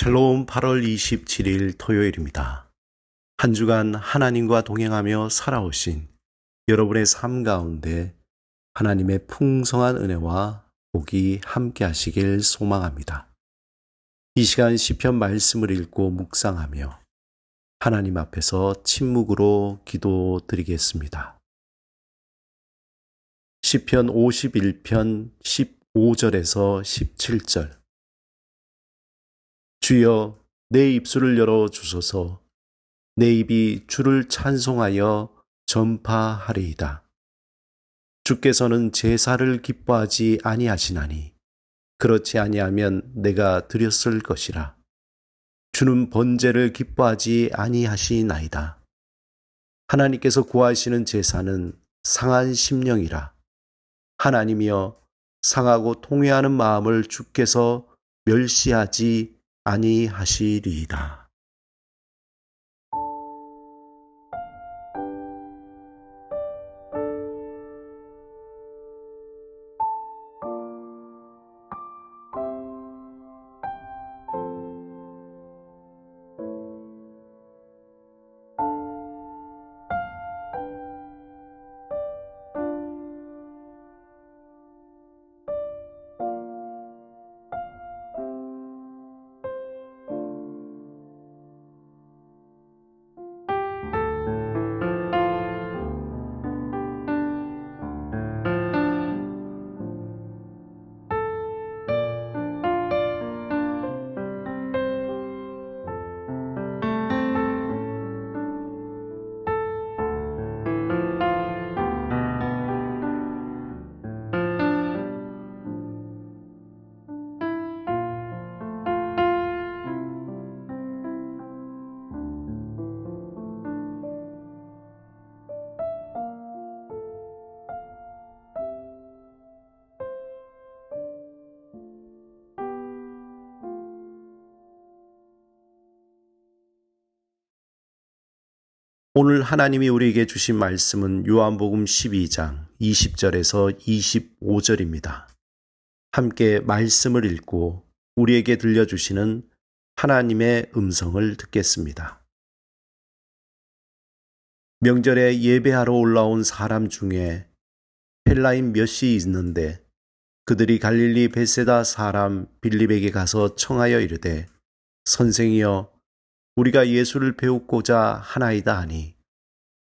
샬롬 8월 27일 토요일입니다. 한 주간 하나님과 동행하며 살아오신 여러분의 삶 가운데 하나님의 풍성한 은혜와 복이 함께 하시길 소망합니다. 이 시간 시편 말씀을 읽고 묵상하며 하나님 앞에서 침묵으로 기도드리겠습니다. 시편 51편 15절에서 17절. 주여, 내 입술을 열어 주소서. 내 입이 주를 찬송하여 전파하리이다. 주께서는 제사를 기뻐하지 아니하시나니 그렇지 아니하면 내가 드렸을 것이라. 주는 번제를 기뻐하지 아니하시나이다. 하나님께서 구하시는 제사는 상한 심령이라. 하나님이여, 상하고 통회하는 마음을 주께서 멸시하지 아니하시리이다. 오늘 하나님이 우리에게 주신 말씀은 요한복음 12장 20절에서 25절입니다. 함께 말씀을 읽고 우리에게 들려주시는 하나님의 음성을 듣겠습니다. 명절에 예배하러 올라온 사람 중에 헬라인 몇이 있는데 그들이 갈릴리 벳세다 사람 빌립에게 가서 청하여 이르되, 선생이여, 우리가 예수를 배우고자 하나이다 하니,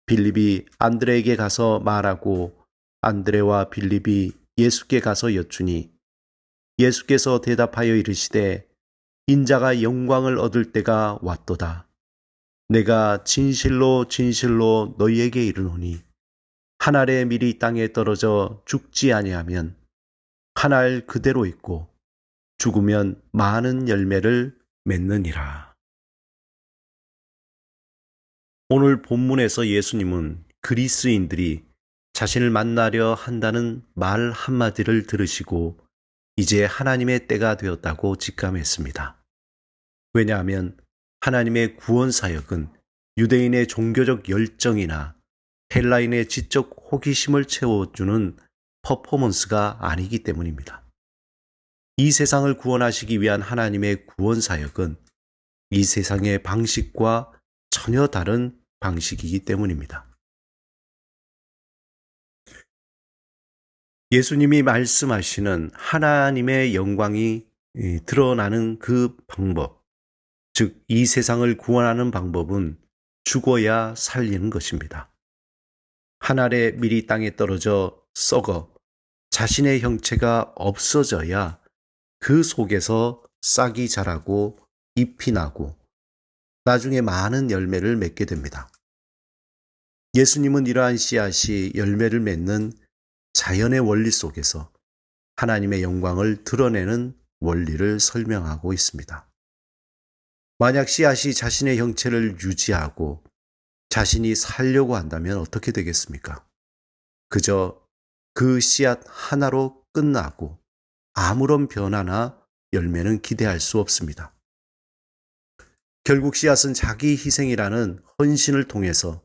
빌립이 안드레에게 가서 말하고 안드레와 빌립이 예수께 가서 여쭈니, 예수께서 대답하여 이르시되, 인자가 영광을 얻을 때가 왔도다. 내가 진실로 진실로 너희에게 이르노니, 한 알의 밀이 땅에 떨어져 죽지 아니하면 한 알 그대로 있고 죽으면 많은 열매를 맺느니라. 오늘 본문에서 예수님은 그리스인들이 자신을 만나려 한다는 말 한마디를 들으시고 이제 하나님의 때가 되었다고 직감했습니다. 왜냐하면 하나님의 구원 사역은 유대인의 종교적 열정이나 헬라인의 지적 호기심을 채워주는 퍼포먼스가 아니기 때문입니다. 이 세상을 구원하시기 위한 하나님의 구원 사역은 이 세상의 방식과 전혀 다른 방식이기 때문입니다. 예수님이 말씀하시는 하나님의 영광이 드러나는 그 방법, 즉 이 세상을 구원하는 방법은 죽어야 살리는 것입니다. 한 알의 밀이 땅에 떨어져 썩어 자신의 형체가 없어져야 그 속에서 싹이 자라고 잎이 나고 나중에 많은 열매를 맺게 됩니다. 예수님은 이러한 씨앗이 열매를 맺는 자연의 원리 속에서 하나님의 영광을 드러내는 원리를 설명하고 있습니다. 만약 씨앗이 자신의 형체를 유지하고 자신이 살려고 한다면 어떻게 되겠습니까? 그저 그 씨앗 하나로 끝나고 아무런 변화나 열매는 기대할 수 없습니다. 결국 씨앗은 자기 희생이라는 헌신을 통해서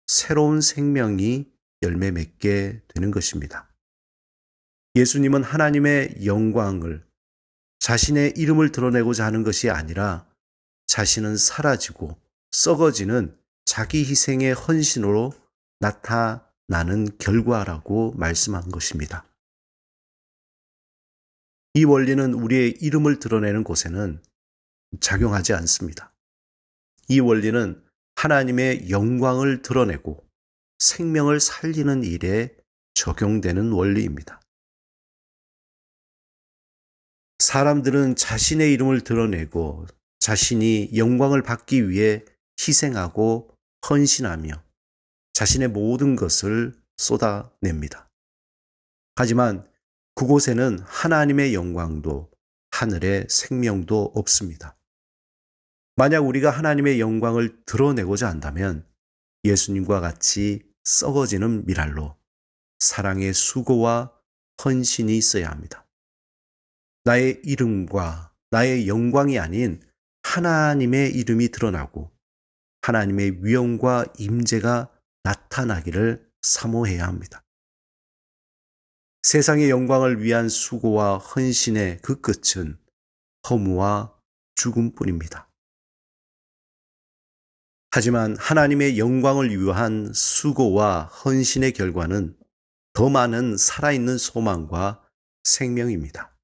새로운 생명이 열매 맺게 되는 것입니다. 예수님은 하나님의 영광을, 자신의 이름을 드러내고자 하는 것이 아니라 자신은 사라지고 썩어지는 자기 희생의 헌신으로 나타나는 결과라고 말씀한 것입니다. 이 원리는 우리의 이름을 드러내는 곳에는 작용하지 않습니다. 이 원리는 하나님의 영광을 드러내고 생명을 살리는 일에 적용되는 원리입니다. 사람들은 자신의 이름을 드러내고 자신이 영광을 받기 위해 희생하고 헌신하며 자신의 모든 것을 쏟아냅니다. 하지만 그곳에는 하나님의 영광도 하늘의 생명도 없습니다. 만약 우리가 하나님의 영광을 드러내고자 한다면 예수님과 같이 썩어지는 미랄로 사랑의 수고와 헌신이 있어야 합니다. 나의 이름과 나의 영광이 아닌 하나님의 이름이 드러나고 하나님의 위엄과 임재가 나타나기를 사모해야 합니다. 세상의 영광을 위한 수고와 헌신의 그 끝은 허무와 죽음뿐입니다. 하지만 하나님의 영광을 위한 수고와 헌신의 결과는 더 많은 살아있는 소망과 생명입니다.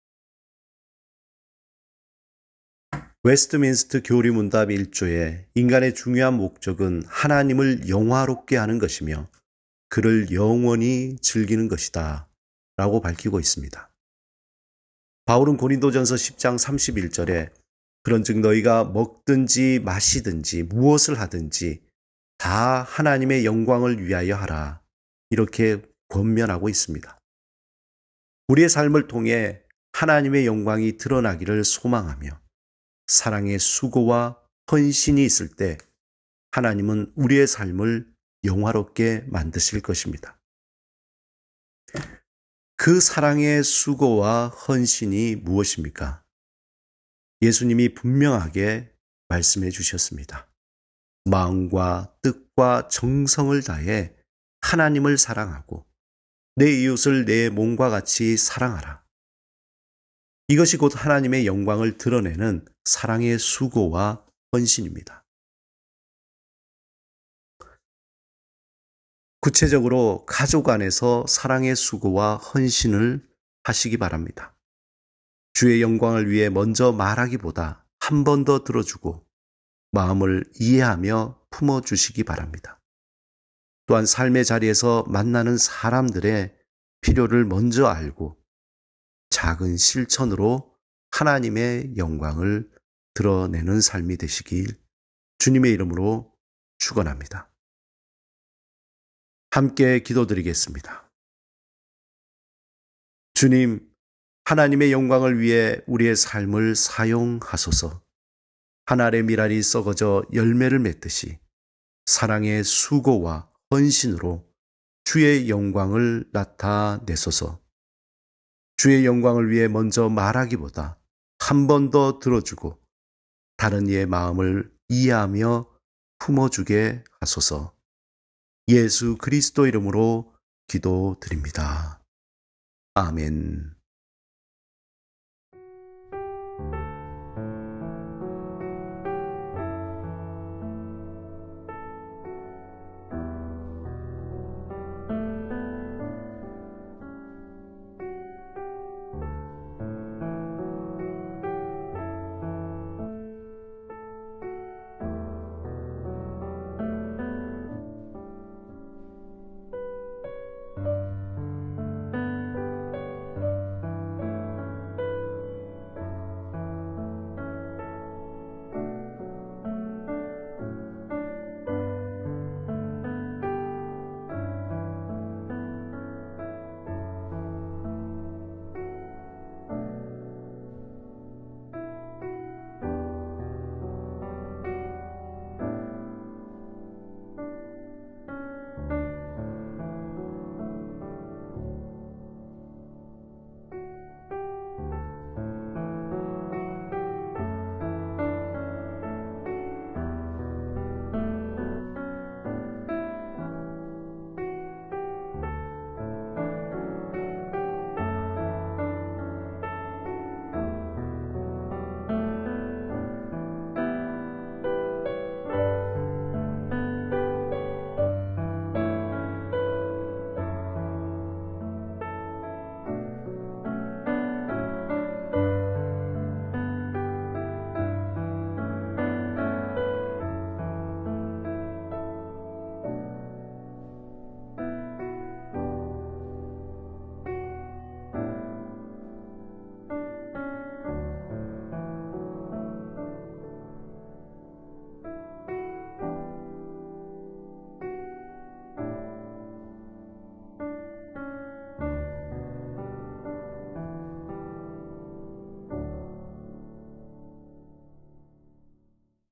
웨스트민스터 교리문답 1조에 인간의 중요한 목적은 하나님을 영화롭게 하는 것이며 그를 영원히 즐기는 것이다 라고 밝히고 있습니다. 바울은 고린도전서 10장 31절에 그런즉 너희가 먹든지 마시든지 무엇을 하든지 다 하나님의 영광을 위하여 하라 이렇게 권면하고 있습니다. 우리의 삶을 통해 하나님의 영광이 드러나기를 소망하며 사랑의 수고와 헌신이 있을 때 하나님은 우리의 삶을 영화롭게 만드실 것입니다. 그 사랑의 수고와 헌신이 무엇입니까? 예수님이 분명하게 말씀해 주셨습니다. 마음과 뜻과 정성을 다해 하나님을 사랑하고 내 이웃을 내 몸과 같이 사랑하라. 이것이 곧 하나님의 영광을 드러내는 사랑의 수고와 헌신입니다. 구체적으로 가족 안에서 사랑의 수고와 헌신을 하시기 바랍니다. 주의 영광을 위해 먼저 말하기보다 한 번 더 들어주고 마음을 이해하며 품어주시기 바랍니다. 또한 삶의 자리에서 만나는 사람들의 필요를 먼저 알고 작은 실천으로 하나님의 영광을 드러내는 삶이 되시길 주님의 이름으로 축원합니다. 함께 기도드리겠습니다. 주님, 하나님의 영광을 위해 우리의 삶을 사용하소서. 한 알의 밀알이 썩어져 열매를 맺듯이 사랑의 수고와 헌신으로 주의 영광을 나타내소서. 주의 영광을 위해 먼저 말하기보다 한 번 더 들어주고 다른 이의 마음을 이해하며 품어주게 하소서. 예수 그리스도 이름으로 기도드립니다. 아멘.